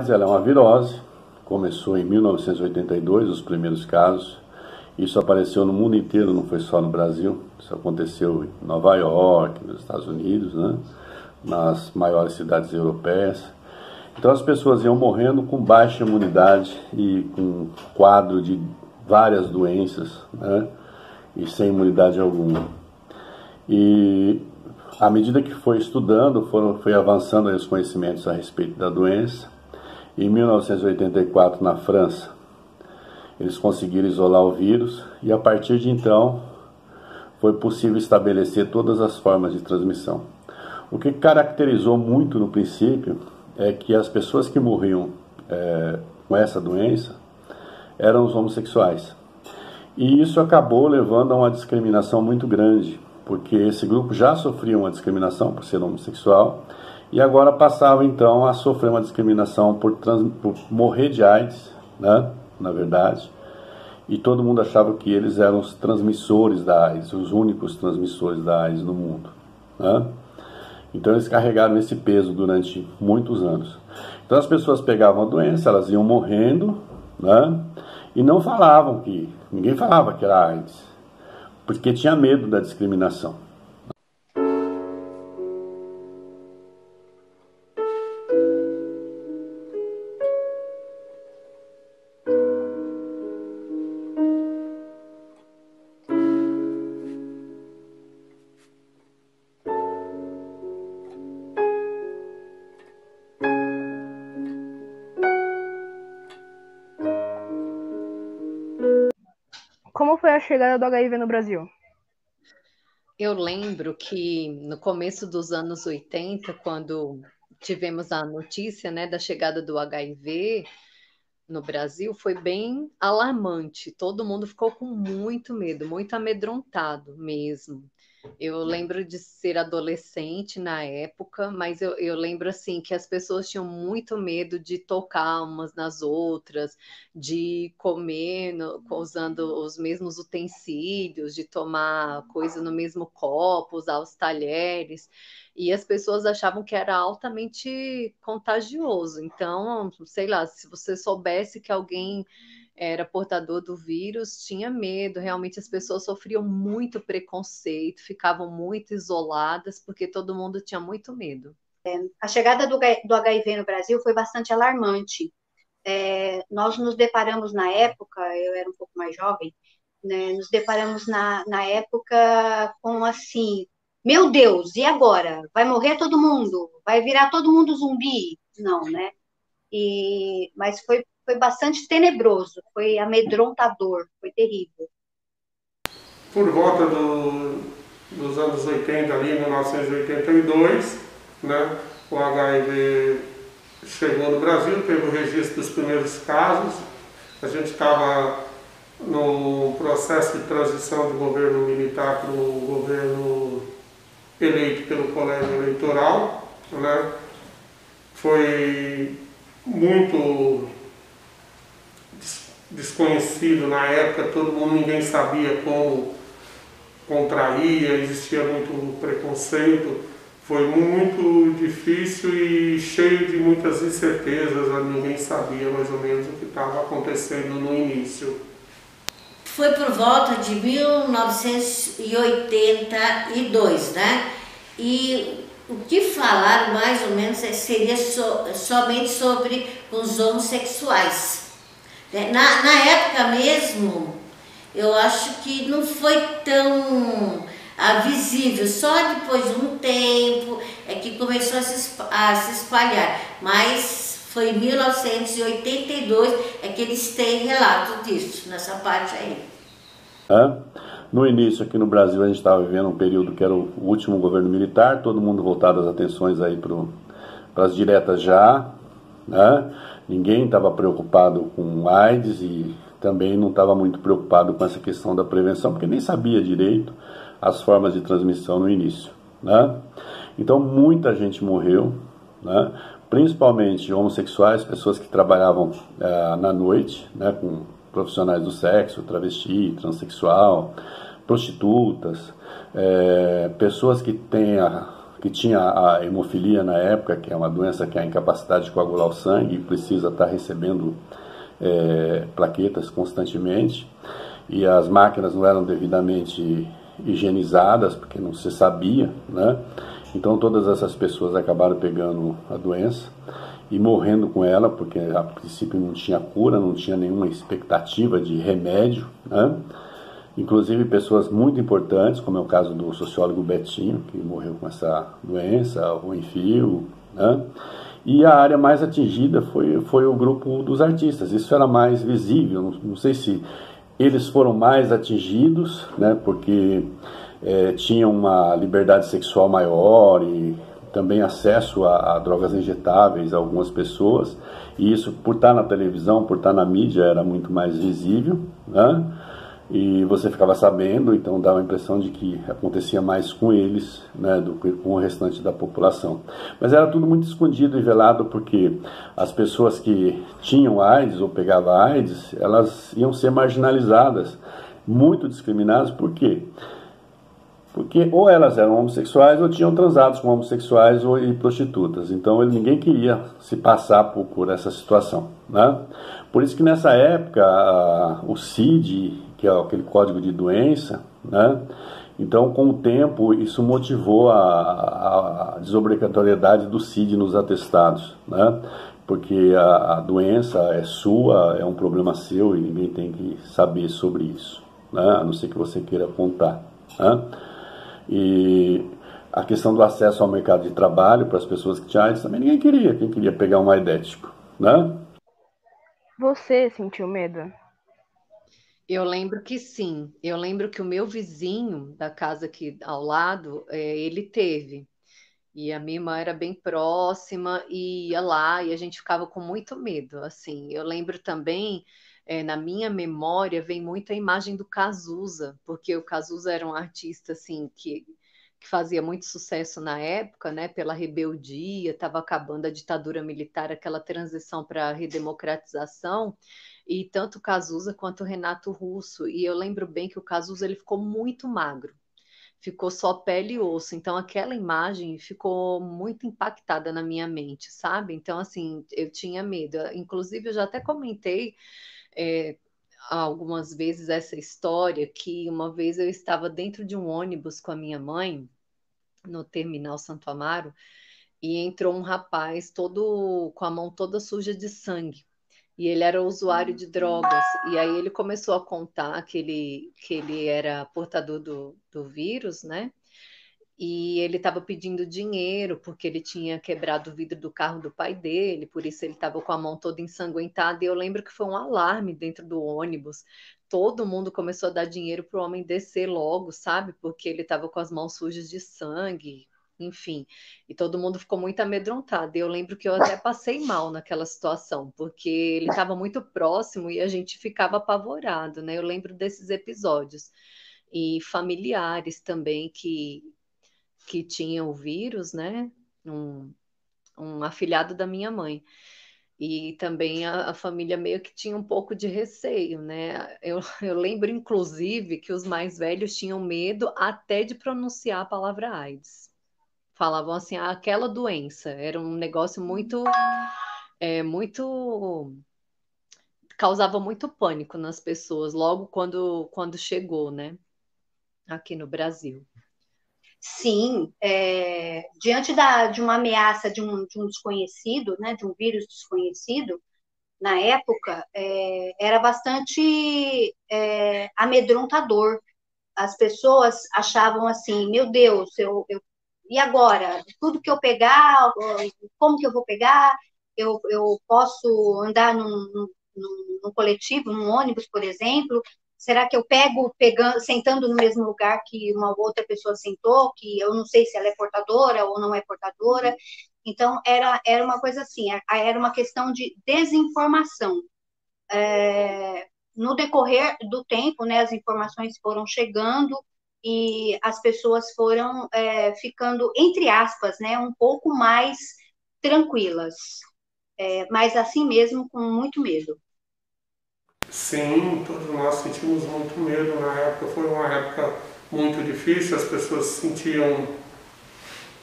AIDS ela é uma virose, começou em 1982, os primeiros casos. Isso apareceu no mundo inteiro, não foi só no Brasil. Isso aconteceu em Nova York, nos Estados Unidos, né? Nas maiores cidades europeias. Então as pessoas iam morrendo com baixa imunidade e com quadro de várias doenças, né? E sem imunidade alguma. E à medida que foi estudando, foi avançando os conhecimentos a respeito da doença. Em 1984, na França, eles conseguiram isolar o vírus e a partir de então foi possível estabelecer todas as formas de transmissão. O que caracterizou muito no princípio é que as pessoas que morriam com essa doença eram os homossexuais. E isso acabou levando a uma discriminação muito grande, porque esse grupo já sofria uma discriminação por ser homossexual e agora passava então a sofrer uma discriminação por morrer de AIDS, né, na verdade. E todo mundo achava que eles eram os transmissores da AIDS, os únicos transmissores da AIDS no mundo, né? Então eles carregaram esse peso durante muitos anos. Então as pessoas pegavam a doença, elas iam morrendo, né? E não falavam ninguém falava que era AIDS, porque tinha medo da discriminação. Como foi a chegada do HIV no Brasil? Eu lembro que no começo dos anos 80, quando tivemos a notícia, né, da chegada do HIV no Brasil, foi bem alarmante. Todo mundo ficou com muito medo, muito amedrontado mesmo. Eu lembro de ser adolescente na época, mas eu lembro assim que as pessoas tinham muito medo de tocar umas nas outras, de comer usando os mesmos utensílios, de tomar coisa no mesmo copo, usar os talheres. E as pessoas achavam que era altamente contagioso. Então, sei lá, se você soubesse que alguém era portador do vírus, tinha medo. Realmente as pessoas sofriam muito preconceito, ficavam muito isoladas, porque todo mundo tinha muito medo. A chegada do HIV no Brasil foi bastante alarmante. Nós nos deparamos na época, eu era um pouco mais jovem, né, nos deparamos na época com assim, meu Deus, e agora? Vai morrer todo mundo? Vai virar todo mundo zumbi? Não, né? Mas foi bastante tenebroso, foi amedrontador, foi terrível. Por volta dos anos 80, ali, 1982, né, o HIV chegou no Brasil, teve o registro dos primeiros casos. A gente estava no processo de transição do governo militar para o governo eleito pelo colégio eleitoral, né? Foi muito desconhecido na época, ninguém sabia como contraía, existia muito preconceito, foi muito difícil e cheio de muitas incertezas, ninguém sabia mais ou menos o que estava acontecendo no início. Foi por volta de 1982, né? E o que falaram mais ou menos seria somente sobre os homossexuais. Na época mesmo, eu acho que não foi tão visível, só depois de um tempo é que começou a se espalhar, mas foi em 1982 é que eles têm relato disso, nessa parte aí. No início aqui no Brasil a gente estava vivendo um período que era o último governo militar, todo mundo voltado as atenções aí para as diretas já, né? Ninguém estava preocupado com AIDS e também não estava muito preocupado com essa questão da prevenção, porque nem sabia direito as formas de transmissão no início, né? Então muita gente morreu, né? Principalmente homossexuais, pessoas que trabalhavam na noite, né, com profissionais do sexo, travesti, transexual, prostitutas, pessoas que que tinha a hemofilia na época, que é uma doença que é a incapacidade de coagular o sangue e precisa estar recebendo plaquetas constantemente, e as máquinas não eram devidamente higienizadas, porque não se sabia, né? Então todas essas pessoas acabaram pegando a doença e morrendo com ela, porque a princípio não tinha cura, não tinha nenhuma expectativa de remédio, né? Inclusive pessoas muito importantes, como é o caso do sociólogo Betinho, que morreu com essa doença, o Enfio, né? E a área mais atingida foi o grupo dos artistas. Isso era mais visível, não sei se eles foram mais atingidos, né, porque tinham uma liberdade sexual maior e também acesso a drogas injetáveis a algumas pessoas, e isso, por estar na televisão, por estar na mídia, era muito mais visível, né? E você ficava sabendo, então dava a impressão de que acontecia mais com eles, né, do que com o restante da população. Mas era tudo muito escondido e velado, porque as pessoas que tinham AIDS ou pegavam AIDS, elas iam ser marginalizadas, muito discriminadas. Por quê? Porque ou elas eram homossexuais ou tinham transados com homossexuais e prostitutas. Então ninguém queria se passar por essa situação, né? Por isso que nessa época o CID, que é aquele código de doença, né? Então com o tempo isso motivou a desobrigatoriedade do CID nos atestados, né? Porque a doença é sua, é um problema seu e ninguém tem que saber sobre isso, né? A não ser que você queira contar, né? E a questão do acesso ao mercado de trabalho para as pessoas que tinham AIDS também ninguém queria. Quem queria pegar um aidético, né? Você sentiu medo? Eu lembro que sim. Eu lembro que o meu vizinho da casa aqui ao lado, ele teve. E a minha irmã era bem próxima e ia lá e a gente ficava com muito medo, assim. Eu lembro também, na minha memória, vem muito a imagem do Cazuza, porque o Cazuza era um artista, assim, que fazia muito sucesso na época, né, pela rebeldia, estava acabando a ditadura militar, aquela transição para a redemocratização, e tanto o Cazuza quanto o Renato Russo. E eu lembro bem que o Cazuza ele ficou muito magro, ficou só pele e osso. Então aquela imagem ficou muito impactada na minha mente, sabe? Então, assim, eu tinha medo. Inclusive, eu já até comentei é, algumas vezes essa história, que uma vez eu estava dentro de um ônibus com a minha mãe, no terminal Santo Amaro, e entrou um rapaz todo com a mão toda suja de sangue. E ele era usuário de drogas. E aí ele começou a contar que ele era portador do vírus, né? E ele estava pedindo dinheiro porque ele tinha quebrado o vidro do carro do pai dele, por isso ele estava com a mão toda ensanguentada. E eu lembro que foi um alarme dentro do ônibus. Todo mundo começou a dar dinheiro para o homem descer logo, sabe? Porque ele estava com as mãos sujas de sangue, enfim. E todo mundo ficou muito amedrontado. E eu lembro que eu até passei mal naquela situação, porque ele estava muito próximo e a gente ficava apavorado, né? Eu lembro desses episódios. E familiares também que tinha o vírus, né? Um, um afilhado da minha mãe. E também a família meio que tinha um pouco de receio, né? Eu lembro, inclusive, que os mais velhos tinham medo até de pronunciar a palavra AIDS. Falavam assim, ah, aquela doença. Era um negócio muito causava muito pânico nas pessoas logo quando chegou, né? Aqui no Brasil. Sim, diante de uma ameaça de um desconhecido, né, de um vírus desconhecido, na época, era bastante amedrontador. As pessoas achavam assim, meu Deus, e agora? Tudo que eu pegar, como que eu vou pegar? Eu posso andar num coletivo, num ônibus, por exemplo? Será que eu sentando no mesmo lugar que uma outra pessoa sentou, que eu não sei se ela é portadora ou não é portadora? Então, era uma coisa assim, era uma questão de desinformação. No decorrer do tempo, né, as informações foram chegando e as pessoas foram ficando, entre aspas, né, um pouco mais tranquilas, mas assim mesmo com muito medo. Sim, todos nós sentimos muito medo na época. Foi uma época muito difícil, as pessoas se sentiam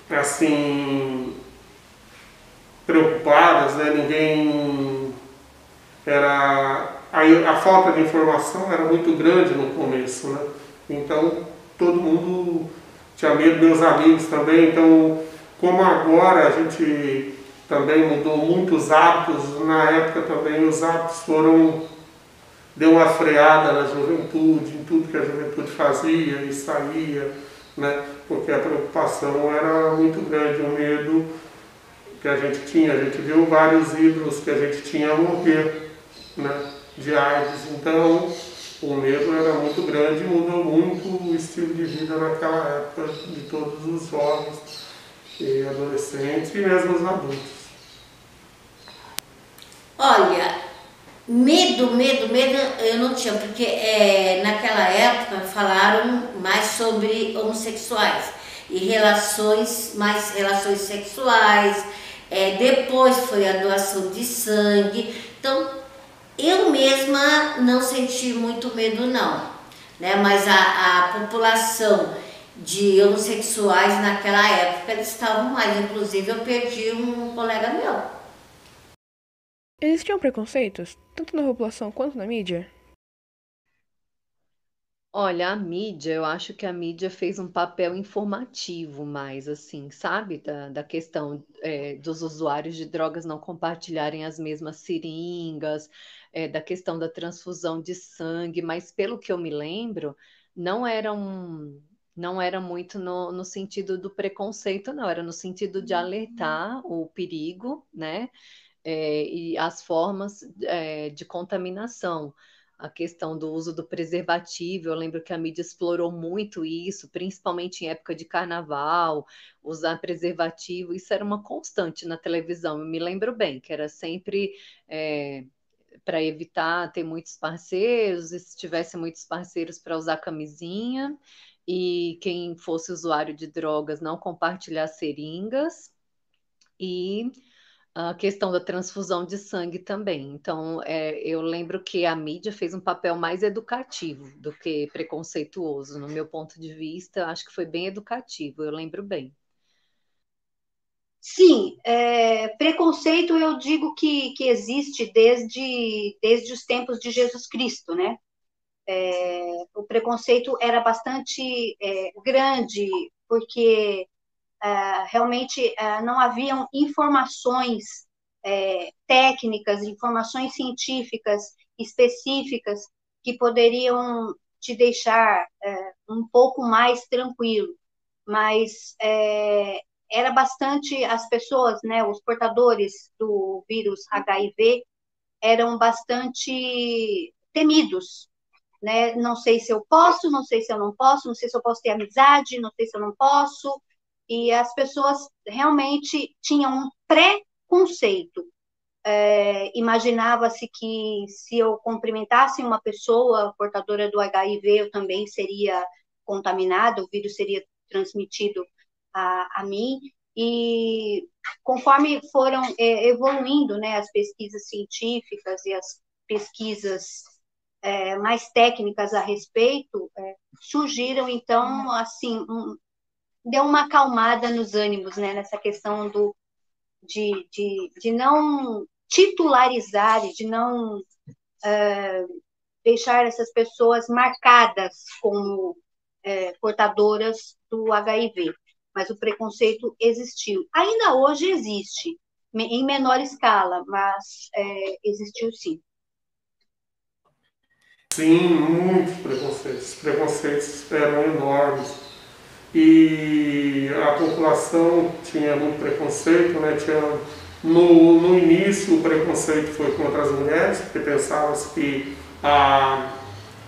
assim, preocupadas, né? Ninguém era... A falta de informação era muito grande no começo, né? Então, todo mundo tinha medo, meus amigos também. Então, como agora a gente também mudou muitos hábitos, na época também os hábitos deu uma freada na juventude, em tudo que a juventude fazia e saía, né? Porque a preocupação era muito grande, o medo que a gente tinha. A gente viu vários ídolos que a gente tinha a morrer, né? De AIDS. Então, o medo era muito grande e mudou muito o estilo de vida naquela época de todos os jovens e adolescentes e mesmo os adultos. Olha, medo eu não tinha, porque naquela época falaram mais sobre homossexuais e mais relações sexuais, depois foi a doação de sangue, então eu mesma não senti muito medo não, né? Mas a população de homossexuais naquela época eles estavam mais, inclusive eu perdi um colega meu. Existiam preconceitos, tanto na população quanto na mídia? Olha, a mídia, eu acho que a mídia fez um papel informativo mais, assim, sabe? Da questão dos usuários de drogas não compartilharem as mesmas seringas, da questão da transfusão de sangue, mas pelo que eu me lembro, não era não era muito no sentido do preconceito, não, era no sentido de alertar o perigo, né? E as formas de contaminação. A questão do uso do preservativo, eu lembro que a mídia explorou muito isso, principalmente em época de carnaval, usar preservativo, isso era uma constante na televisão, eu me lembro bem, que era sempre para evitar ter muitos parceiros, e se tivesse muitos parceiros para usar camisinha, e quem fosse usuário de drogas não compartilhar seringas, e a questão da transfusão de sangue também. Então, eu lembro que a mídia fez um papel mais educativo do que preconceituoso. No meu ponto de vista, acho que foi bem educativo, eu lembro bem. Sim, preconceito eu digo que existe desde os tempos de Jesus Cristo, né? O preconceito era bastante grande, porque realmente não haviam informações técnicas, informações científicas específicas que poderiam te deixar um pouco mais tranquilo. Mas era bastante, as pessoas, né, os portadores do vírus HIV eram bastante temidos, né? Não sei se eu posso, não sei se eu não posso, não sei se eu posso ter amizade, não sei se eu não posso. E as pessoas realmente tinham um preconceito. Imaginava-se que se eu cumprimentasse uma pessoa portadora do HIV, eu também seria contaminada, o vírus seria transmitido a mim. E conforme foram evoluindo, né, as pesquisas científicas e as pesquisas mais técnicas a respeito, surgiram, então, assim, deu uma acalmada nos ânimos, né, nessa questão de não titularizar e de não deixar essas pessoas marcadas como portadoras do HIV. Mas o preconceito existiu. Ainda hoje existe, em menor escala, mas existiu sim. Sim, muitos preconceitos. Os preconceitos eram enormes. E a população tinha muito preconceito, né? No início o preconceito foi contra as mulheres, porque pensava-se que a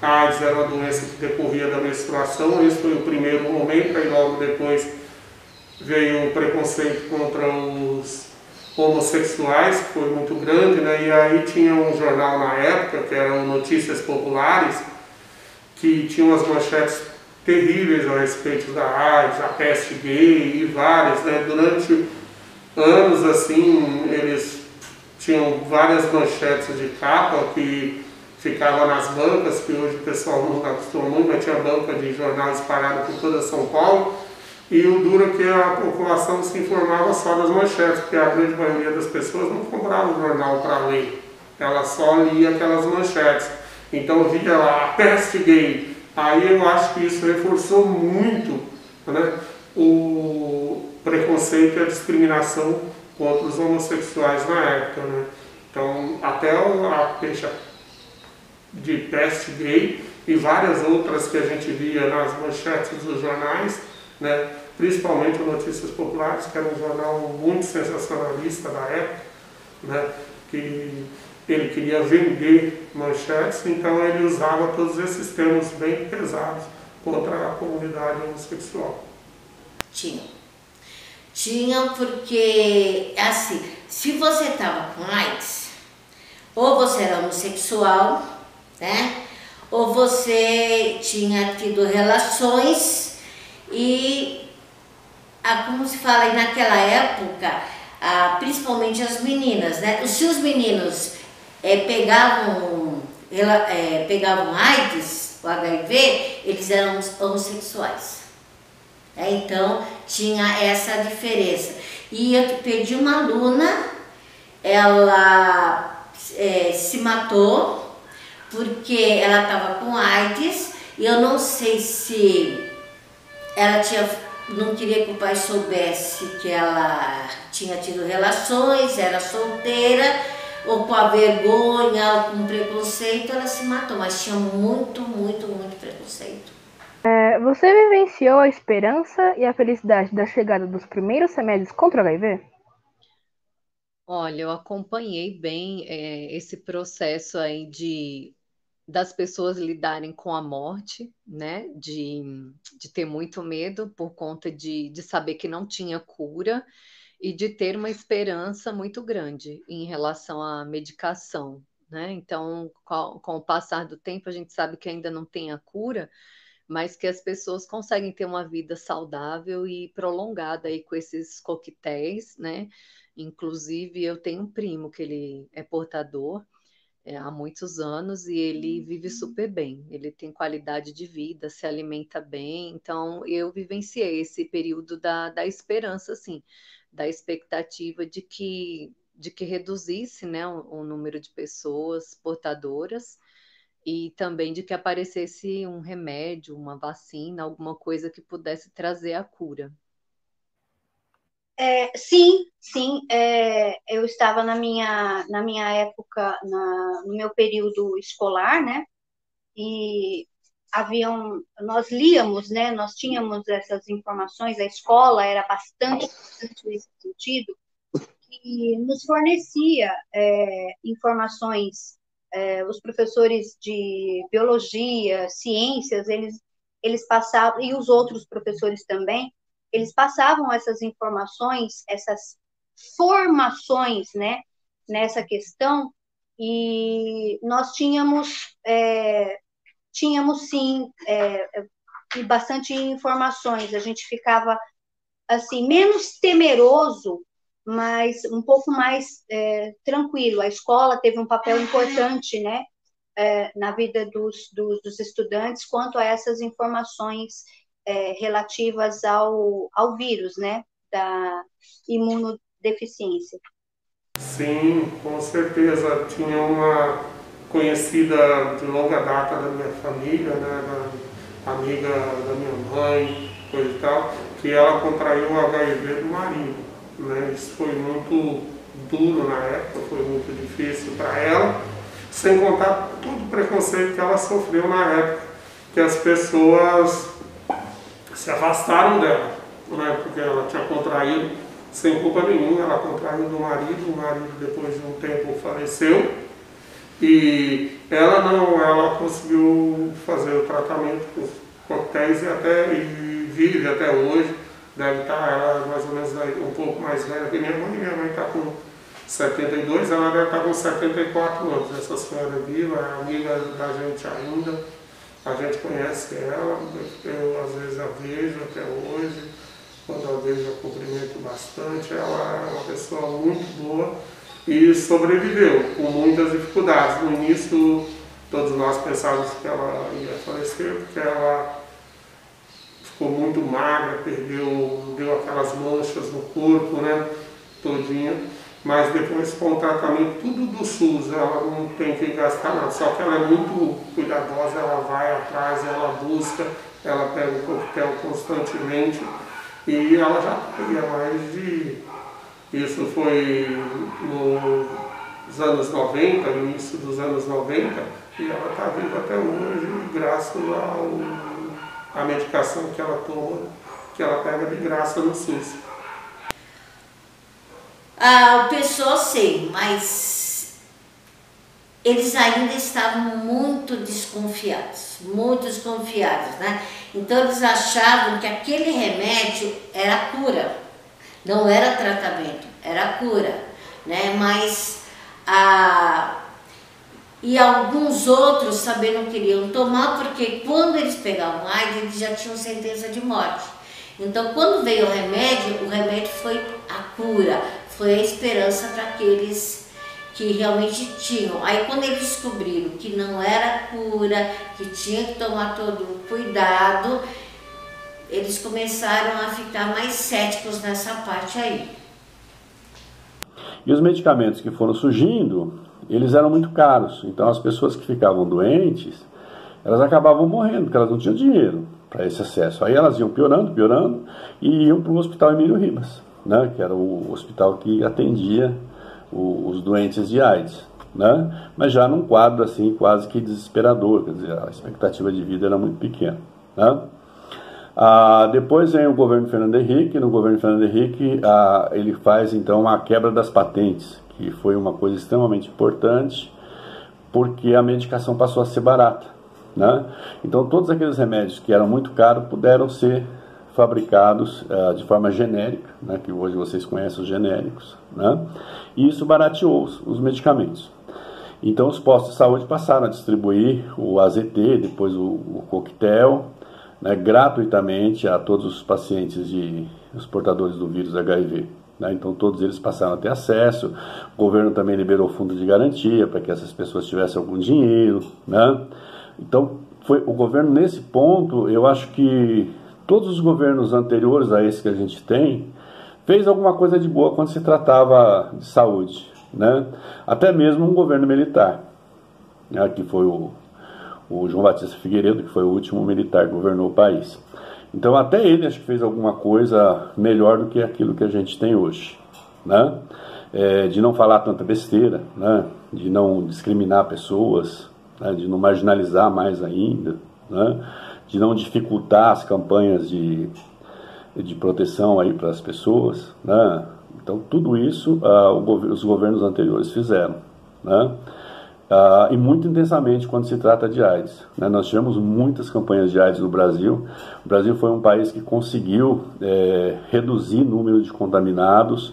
AIDS era uma doença que decorria da menstruação. Esse foi o primeiro momento, aí logo depois veio o preconceito contra os homossexuais, que foi muito grande, né? E aí tinha um jornal na época, que era o Notícias Populares, que tinha umas manchetes terríveis a respeito da AIDS, a peste gay e várias, né? Durante anos, assim, eles tinham várias manchetes de capa que ficavam nas bancas, que hoje o pessoal não acostumou muito, mas tinha banca de jornal espalhada por toda São Paulo, E o duro é que a população se informava só das manchetes, porque a grande maioria das pessoas não comprava o jornal para ler, ela só lia aquelas manchetes. Então via lá, a peste gay. Aí eu acho que isso reforçou muito, né, o preconceito e a discriminação contra os homossexuais na época, né? Então até a queixa de peste gay e várias outras que a gente via nas manchetes dos jornais, né, principalmente o Notícias Populares, que era um jornal muito sensacionalista da época, né, que ele queria vender manchetes, então ele usava todos esses termos bem pesados contra a comunidade homossexual. Tinham porque, assim, se você estava com AIDS, ou você era homossexual, né, ou você tinha tido relações e, como se fala aí naquela época, principalmente as meninas, né, se os meninos pegavam AIDS, o HIV, eles eram homossexuais. Então tinha essa diferença. E eu perdi uma aluna, ela se matou porque ela estava com AIDS e eu não sei se ela não queria que o pai soubesse que ela tinha tido relações, era solteira, ou com a vergonha, ou com preconceito, ela se matou, mas tinha muito preconceito. Você vivenciou a esperança e a felicidade da chegada dos primeiros remédios contra o HIV? Olha, eu acompanhei bem esse processo aí das pessoas lidarem com a morte, né? De ter muito medo por conta de saber que não tinha cura e de ter uma esperança muito grande em relação à medicação, né? Então, com o passar do tempo, a gente sabe que ainda não tem a cura, mas que as pessoas conseguem ter uma vida saudável e prolongada aí com esses coquetéis, né? Inclusive, eu tenho um primo que ele é portador há muitos anos e ele vive super bem. Ele tem qualidade de vida, se alimenta bem. Então, eu vivenciei esse período da esperança, assim, da expectativa de que reduzisse, né, o número de pessoas portadoras e também de que aparecesse um remédio, uma vacina, alguma coisa que pudesse trazer a cura. Sim, eu estava na minha época, no meu período escolar, né? E nós líamos, né? Nós tínhamos essas informações, a escola era bastante nesse sentido, e nos fornecia informações. Os professores de biologia, ciências, eles passavam, e os outros professores também, eles passavam essas informações, essas formações, né, nessa questão, e nós tínhamos sim, bastante informações, a gente ficava assim, menos temeroso, mas um pouco mais tranquilo. A escola teve um papel importante, né, na vida dos estudantes quanto a essas informações relativas ao vírus, né, da imunodeficiência. Sim, com certeza. Tinha uma conhecida de longa data da minha família, né, amiga da minha mãe, coisa e tal, que ela contraiu o HIV do marido, né? Isso foi muito duro na época, foi muito difícil para ela, sem contar todo o preconceito que ela sofreu na época, que as pessoas se afastaram dela, né? Porque ela tinha contraído sem culpa nenhuma, ela contraiu do marido, o marido depois de um tempo faleceu, e ela conseguiu fazer o tratamento com os coquetéis e vive até hoje. Deve estar, ela mais ou menos um pouco mais velha que minha mãe está com 72, ela deve estar com 74 anos. Essa senhora é viva, é amiga da gente ainda, a gente conhece ela, eu às vezes a vejo até hoje, quando a vejo eu cumprimento bastante. Ela é uma pessoa muito boa e sobreviveu com muitas dificuldades. No início, todos nós pensávamos que ela ia falecer, porque ela ficou muito magra, deu aquelas manchas no corpo, né, todinha. Mas depois, com o tratamento tudo do SUS, ela não tem que gastar nada. Só que ela é muito cuidadosa, ela vai atrás, ela busca, ela pega o coquetel constantemente. E ela já está há mais de... Isso foi nos anos 90, no início dos anos 90, e ela está viva até hoje, graças à medicação que ela toma, que ela pega de graça no SUS. O pessoal sim, mas eles ainda estavam muito desconfiados, né? Então eles achavam que aquele remédio era a cura, não era tratamento, era a cura, né? Mas e alguns outros também não queriam tomar, porque quando eles pegavam AIDS, eles já tinham sentença de morte. Então quando veio o remédio foi a cura, foi a esperança para aqueles que realmente tinham. Aí quando eles descobriram que não era cura, que tinha que tomar todo o cuidado, eles começaram a ficar mais céticos nessa parte aí. E os medicamentos que foram surgindo, eles eram muito caros. Então as pessoas que ficavam doentes, elas acabavam morrendo, porque elas não tinham dinheiro para esse acesso. Aí elas iam piorando, e iam para o Hospital Emílio Ribas, né, que era o hospital que atendia os doentes de AIDS, né, mas já num quadro assim quase que desesperador, quer dizer, a expectativa de vida era muito pequena, né. Depois vem o governo Fernando Henrique. No governo Fernando Henrique ele faz então a quebra das patentes, que foi uma coisa extremamente importante, porque a medicação passou a ser barata, né. Então todos aqueles remédios que eram muito caros puderam ser fabricados de forma genérica, né, que hoje vocês conhecem os genéricos, né, e isso barateou os medicamentos. Então os postos de saúde passaram a distribuir o AZT, depois o coquetel, né, gratuitamente a todos os pacientes os portadores do vírus HIV. Né, então todos eles passaram a ter acesso. O governo também liberou fundo de garantia para que essas pessoas tivessem algum dinheiro, né. Então foi o governo nesse ponto, eu acho que todos os governos anteriores a esse que a gente tem, fez alguma coisa de boa quando se tratava de saúde, né? Até mesmo um governo militar, né? Que foi o João Batista Figueiredo, que foi o último militar que governou o país. Então até ele acho que fez alguma coisa melhor do que aquilo que a gente tem hoje, né? De não falar tanta besteira, né? De não discriminar pessoas, né? De não marginalizar mais ainda, né? De não dificultar as campanhas de proteção aí para as pessoas, né? Então tudo isso os governos anteriores fizeram, né? E muito intensamente quando se trata de AIDS, né? Nós tivemos muitas campanhas de AIDS no Brasil. O Brasil foi um país que conseguiu reduzir o número de contaminados,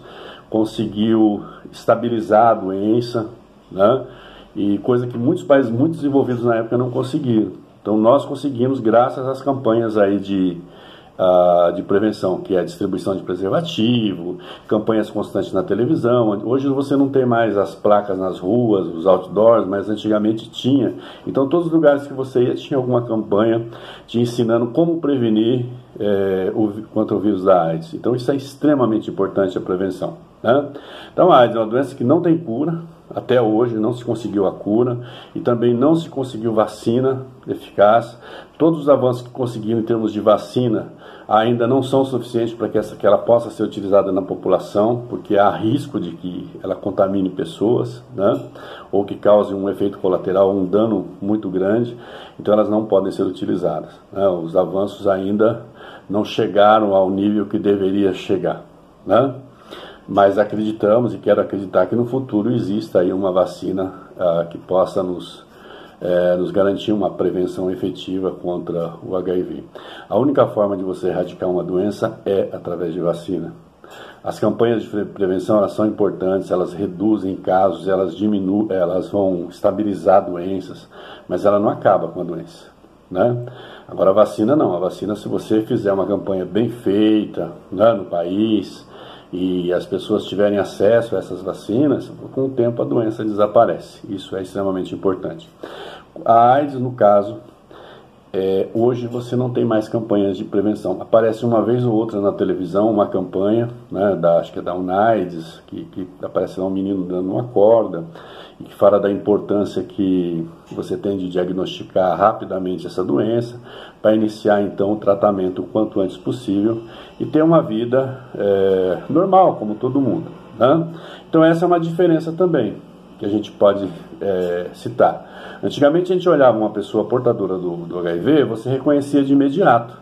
conseguiu estabilizar a doença, né? E coisa que muitos países muito desenvolvidos na época não conseguiram. Então nós conseguimos, graças às campanhas aí de prevenção, que é a distribuição de preservativo, campanhas constantes na televisão. Hoje você não tem mais as placas nas ruas, os outdoors, mas antigamente tinha. Então todos os lugares que você ia tinha alguma campanha te ensinando como prevenir contra o vírus da AIDS. Então isso é extremamente importante, a prevenção, né? Então a AIDS é uma doença que não tem cura. Até hoje não se conseguiu a cura e também não se conseguiu vacina eficaz. Todos os avanços que conseguiram em termos de vacina ainda não são suficientes para que ela possa ser utilizada na população, porque há risco de que ela contamine pessoas, né? Ou que cause um efeito colateral, um dano muito grande. Então elas não podem ser utilizadas, né? Os avanços ainda não chegaram ao nível que deveria chegar, né? Mas acreditamos e quero acreditar que no futuro exista aí uma vacina que possa nos garantir uma prevenção efetiva contra o HIV. A única forma de você erradicar uma doença é através de vacina. As campanhas de prevenção elas são importantes, elas reduzem casos, elas vão estabilizar doenças, mas ela não acaba com a doença, né? Agora a vacina não, a vacina, se você fizer uma campanha bem feita, né, no país, e as pessoas tiverem acesso a essas vacinas, com o tempo a doença desaparece. Isso é extremamente importante. A AIDS, no caso, Hoje você não tem mais campanhas de prevenção. Aparece uma vez ou outra na televisão uma campanha, né, acho que é da UNAIDS, que aparece lá um menino dando uma corda, e que fala da importância que você tem de diagnosticar rapidamente essa doença, para iniciar então o tratamento o quanto antes possível e ter uma vida normal, como todo mundo, né? Então essa é uma diferença também que a gente pode citar. Antigamente a gente olhava uma pessoa portadora do HIV, você reconhecia de imediato,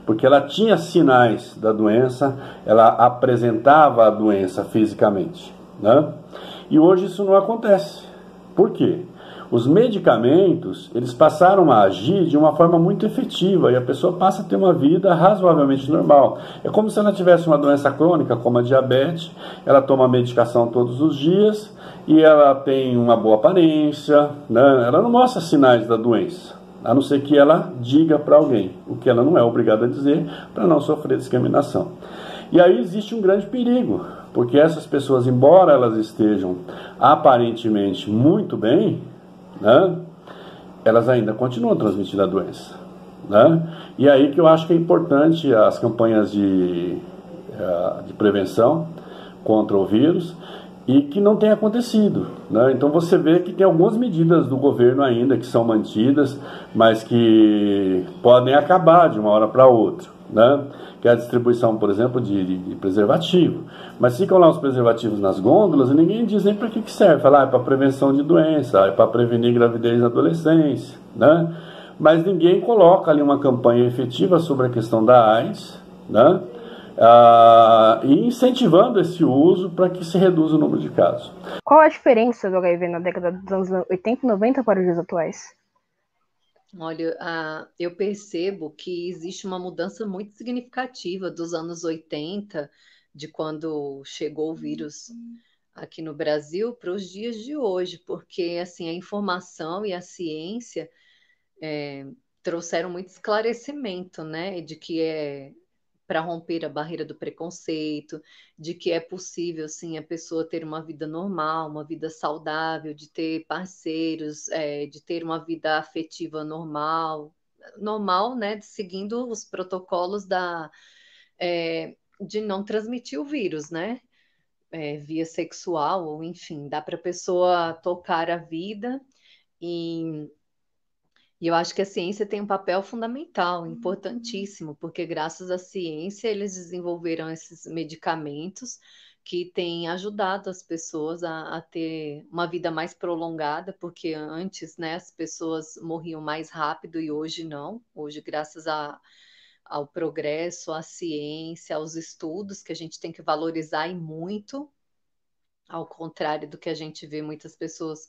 porque ela tinha sinais da doença, ela apresentava a doença fisicamente, né? E hoje isso não acontece. Por quê? Os medicamentos, eles passaram a agir de uma forma muito efetiva e a pessoa passa a ter uma vida razoavelmente normal. É como se ela tivesse uma doença crônica, como a diabetes, ela toma medicação todos os dias e ela tem uma boa aparência, né? Ela não mostra sinais da doença, a não ser que ela diga para alguém, o que ela não é obrigada a dizer, para não sofrer discriminação. E aí existe um grande perigo, porque essas pessoas, embora elas estejam aparentemente muito bem, né, elas ainda continuam transmitindo a doença, né? E aí que eu acho que é importante as campanhas de prevenção contra o vírus, e que não tem acontecido, né? Então você vê que tem algumas medidas do governo ainda que são mantidas, mas que podem acabar de uma hora para outra, né? Que é a distribuição, por exemplo, de preservativo. Mas ficam lá os preservativos nas gôndolas e ninguém diz nem para que serve. Fala, é para prevenção de doença, é para prevenir gravidez na adolescência, né? Mas ninguém coloca ali uma campanha efetiva sobre a questão da AIDS, né? E incentivando esse uso para que se reduza o número de casos. Qual a diferença do HIV na década dos anos 80 e 90 para os dias atuais? Olha, eu percebo que existe uma mudança muito significativa dos anos 80, de quando chegou o vírus aqui no Brasil, para os dias de hoje, porque assim a informação e a ciência trouxeram muito esclarecimento, né, de que para romper a barreira do preconceito, de que é possível, sim, a pessoa ter uma vida normal, uma vida saudável, de ter parceiros, de ter uma vida afetiva normal, né, seguindo os protocolos de não transmitir o vírus, né, via sexual, ou enfim, dá para a pessoa tocar a vida e eu acho que a ciência tem um papel fundamental, importantíssimo, porque graças à ciência eles desenvolveram esses medicamentos que têm ajudado as pessoas a ter uma vida mais prolongada, porque antes, né, as pessoas morriam mais rápido e hoje não. Hoje, graças ao progresso, à ciência, aos estudos, que a gente tem que valorizar e muito, ao contrário do que a gente vê muitas pessoas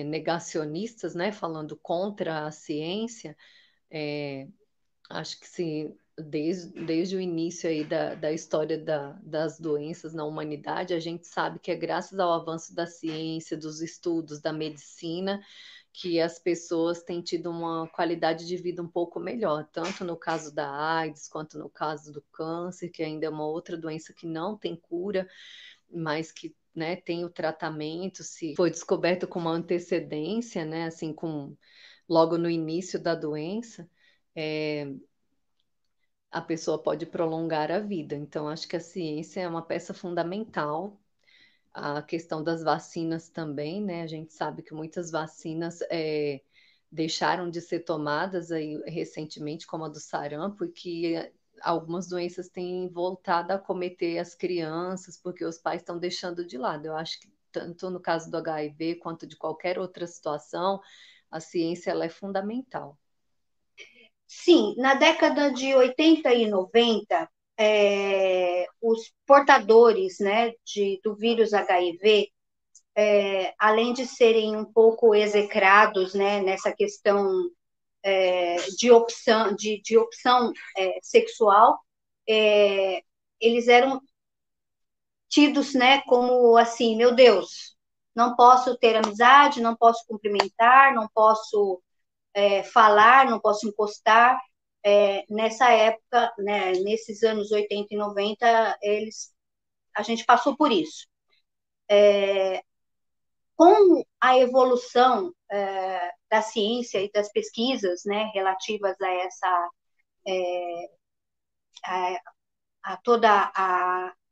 negacionistas, né, falando contra a ciência, acho que se desde o início aí da história das doenças na humanidade, a gente sabe que é graças ao avanço da ciência, dos estudos, da medicina, que as pessoas têm tido uma qualidade de vida um pouco melhor, tanto no caso da AIDS, quanto no caso do câncer, que ainda é uma outra doença que não tem cura, mas que, né, tem o tratamento, se foi descoberto com uma antecedência, né, assim, logo no início da doença, a pessoa pode prolongar a vida. Então, acho que a ciência é uma peça fundamental. A questão das vacinas também, né, a gente sabe que muitas vacinas deixaram de ser tomadas aí recentemente, como a do sarampo, e que algumas doenças têm voltado a acometer as crianças, porque os pais estão deixando de lado. Eu acho que tanto no caso do HIV quanto de qualquer outra situação, a ciência ela é fundamental. Sim, na década de 80 e 90, os portadores, né, do vírus HIV, além de serem um pouco execrados, né, nessa questão de opção sexual, eles eram tidos, né, como assim, meu Deus, não posso ter amizade, não posso cumprimentar, não posso falar, não posso encostar. Nessa época, né, nesses anos 80 e 90, a gente passou por isso. Com a evolução da ciência e das pesquisas, né, relativas a essa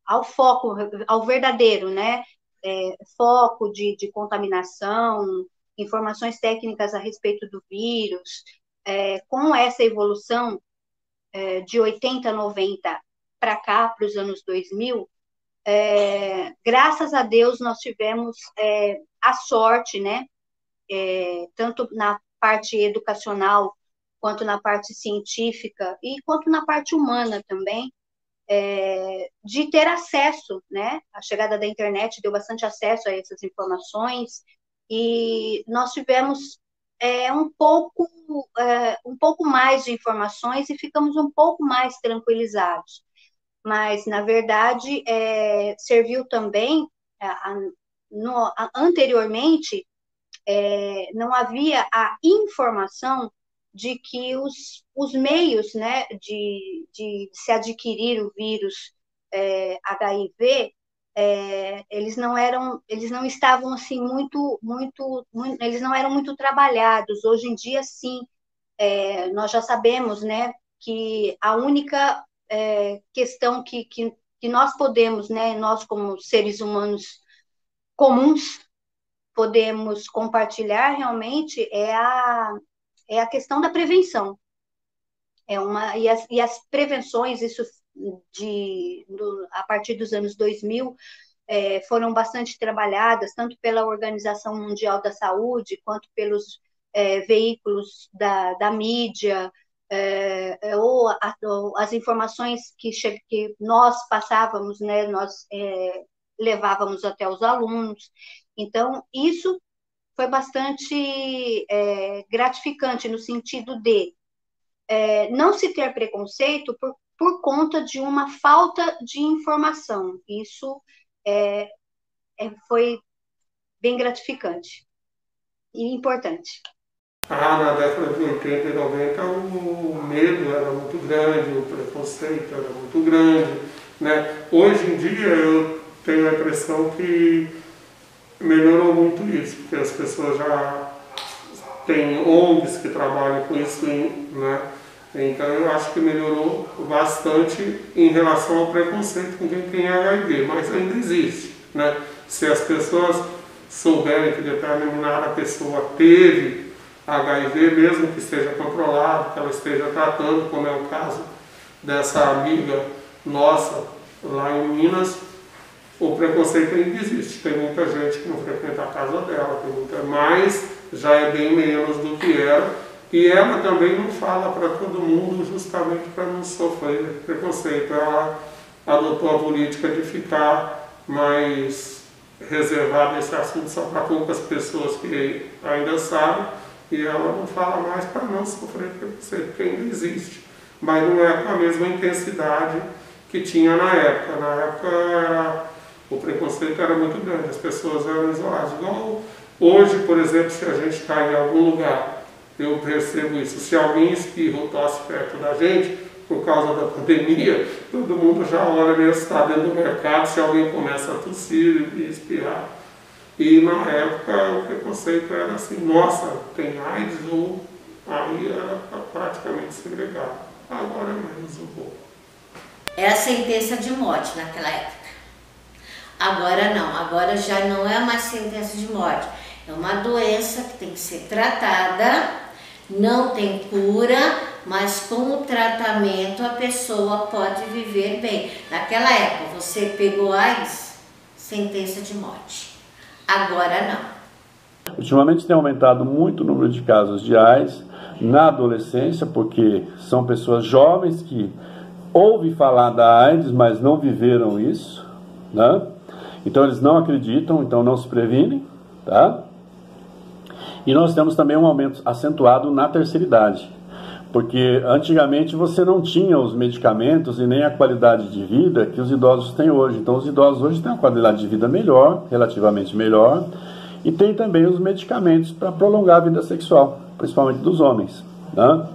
ao foco, ao verdadeiro, né, foco de contaminação, informações técnicas a respeito do vírus, com essa evolução de 80, 90 para cá, para os anos 2000, graças a Deus nós tivemos a sorte, né, tanto na parte educacional, quanto na parte científica, e quanto na parte humana também, de ter acesso, né? A chegada da internet deu bastante acesso a essas informações, e nós tivemos um pouco mais de informações e ficamos um pouco mais tranquilizados. Mas, na verdade, serviu também, anteriormente, não havia a informação de que os meios, né, de se adquirir o vírus HIV, eles não estavam assim muito, eles não eram muito trabalhados. Hoje em dia, sim, nós já sabemos, né, que a única questão que nós podemos, né, nós como seres humanos comuns, podemos compartilhar realmente é a questão da prevenção. E as prevenções, isso a partir dos anos 2000, foram bastante trabalhadas, tanto pela Organização Mundial da Saúde, quanto pelos veículos da mídia, ou as informações que nós passávamos, né, nós levávamos até os alunos. Então, isso foi bastante gratificante no sentido de não se ter preconceito por conta de uma falta de informação. Isso foi bem gratificante e importante. Na década de 80 e 90 o medo era muito grande, o preconceito era muito grande, né? Hoje em dia eu tenho a impressão que melhorou muito isso, porque as pessoas já têm ONGs que trabalham com isso, né? Então eu acho que melhorou bastante em relação ao preconceito com quem tem HIV, mas ainda existe, né? Se as pessoas souberem que determinada pessoa teve HIV, mesmo que esteja controlado, que ela esteja tratando, como é o caso dessa amiga nossa lá em Minas, o preconceito ainda existe. Tem muita gente que não frequenta a casa dela, mas já é bem menos do que era. E ela também não fala para todo mundo justamente para não sofrer preconceito. Ela adotou a política de ficar mais reservada esse assunto só para poucas pessoas que ainda sabem, e ela não fala mais para não sofrer preconceito, porque ainda existe. Mas não é com a mesma intensidade que tinha na época. Na época o preconceito era muito grande, as pessoas eram isoladas. Igual hoje, por exemplo, se a gente está em algum lugar, eu percebo isso, se alguém espirra ou tosse perto da gente, por causa da pandemia, todo mundo já olha mesmo se está dentro do mercado, se alguém começa a tossir e espirrar. E na época o preconceito era assim, nossa, tem AIDS, ou aí era praticamente segregado. Agora é menos um pouco. Era a sentença de morte naquela época. Agora não, agora já não é mais sentença de morte. É uma doença que tem que ser tratada, não tem cura, mas com o tratamento a pessoa pode viver bem. Naquela época você pegou AIDS, sentença de morte. Agora não. Ultimamente tem aumentado muito o número de casos de AIDS na adolescência, porque são pessoas jovens que ouvem falar da AIDS, mas não viveram isso, né? Então eles não acreditam, então não se previnem, tá? E nós temos também um aumento acentuado na terceira idade, porque antigamente você não tinha os medicamentos e nem a qualidade de vida que os idosos têm hoje. Então os idosos hoje têm uma qualidade de vida melhor, relativamente melhor, e tem também os medicamentos para prolongar a vida sexual, principalmente dos homens, né?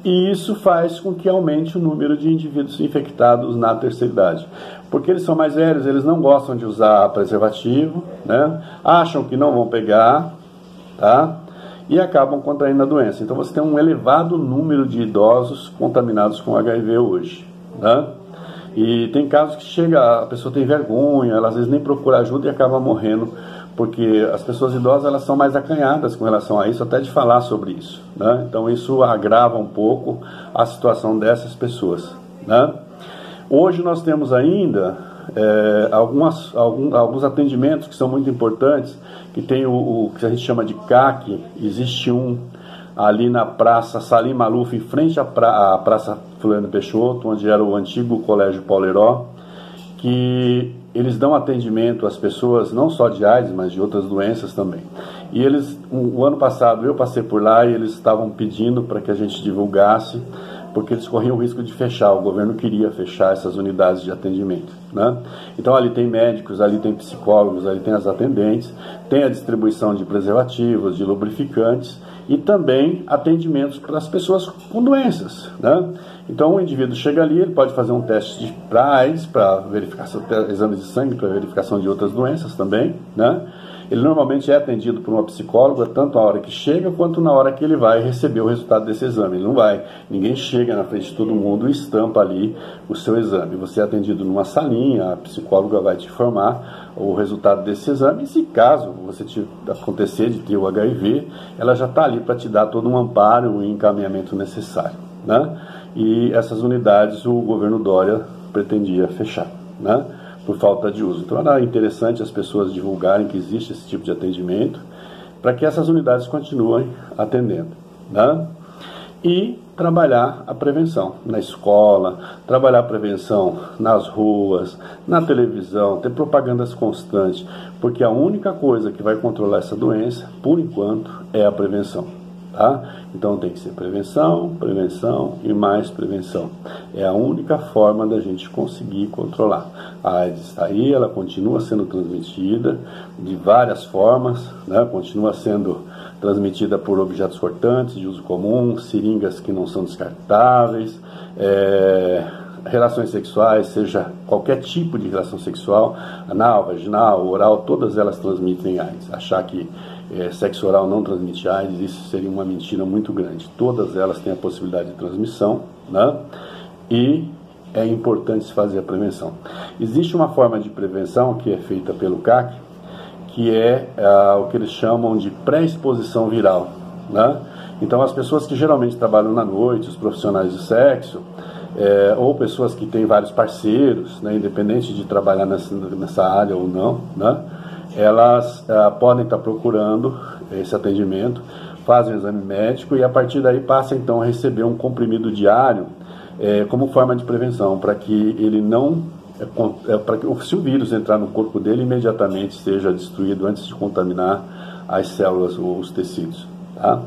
E isso faz com que aumente o número de indivíduos infectados na terceira idade. Porque eles são mais velhos, eles não gostam de usar preservativo, né? Acham que não vão pegar, tá? e acabam contraindo a doença. Então você tem um elevado número de idosos contaminados com HIV hoje, né? E tem casos que chega, a pessoa tem vergonha, ela às vezes nem procura ajuda e acaba morrendo, porque as pessoas idosas elas são mais acanhadas com relação a isso, até de falar sobre isso, né? Então isso agrava um pouco a situação dessas pessoas, né? Hoje nós temos ainda alguns atendimentos que são muito importantes, que tem o que a gente chama de CAC. Existe um ali na Praça Salim Maluf, em frente à Praça Floriano Peixoto, onde era o antigo Colégio Paulo Heró, que eles dão atendimento às pessoas não só de AIDS, mas de outras doenças também. E eles, o ano passado eu passei por lá e eles estavam pedindo para que a gente divulgasse, porque eles corriam o risco de fechar, o governo queria fechar essas unidades de atendimento, né? Então ali tem médicos, ali tem psicólogos, ali tem as atendentes, tem a distribuição de preservativos, de lubrificantes e também atendimentos para as pessoas com doenças, né? Então o indivíduo chega ali, ele pode fazer um teste para AIDS, para verificação, exames de sangue para verificação de outras doenças também, né? Ele normalmente é atendido por uma psicóloga, tanto na hora que chega, quanto na hora que ele vai receber o resultado desse exame. Ele não vai, ninguém chega na frente de todo mundo e estampa ali o seu exame. Você é atendido numa salinha, a psicóloga vai te informar o resultado desse exame, e se caso você acontecer de ter o HIV, ela já está ali para te dar todo um amparo e encaminhamento necessário, né? E essas unidades o governo Dória pretendia fechar, né? Por falta de uso. Então era interessante as pessoas divulgarem que existe esse tipo de atendimento para que essas unidades continuem atendendo, né? E trabalhar a prevenção na escola, trabalhar a prevenção nas ruas, na televisão, ter propagandas constantes, porque a única coisa que vai controlar essa doença, por enquanto, é a prevenção, tá? Então tem que ser prevenção, prevenção e mais prevenção. É a única forma da gente conseguir controlar. A AIDS está aí, ela continua sendo transmitida de várias formas, né? Continua sendo transmitida por objetos cortantes de uso comum, seringas que não são descartáveis, relações sexuais, seja qualquer tipo de relação sexual, anal, vaginal, oral, todas elas transmitem AIDS. Achar que sexo oral não transmite AIDS, isso seria uma mentira muito grande. Todas elas têm a possibilidade de transmissão, né? E é importante se fazer a prevenção. Existe uma forma de prevenção que é feita pelo CAC, que é o que eles chamam de pré-exposição viral, né? Então as pessoas que geralmente trabalham na noite, os profissionais de sexo, ou pessoas que têm vários parceiros, né, independente de trabalhar nessa área ou não, né, elas podem estar procurando esse atendimento, fazem o exame médico e a partir daí passa então a receber um comprimido diário como forma de prevenção, para que ele não, para que se o vírus entrar no corpo dele, imediatamente seja destruído antes de contaminar as células ou os tecidos, tá?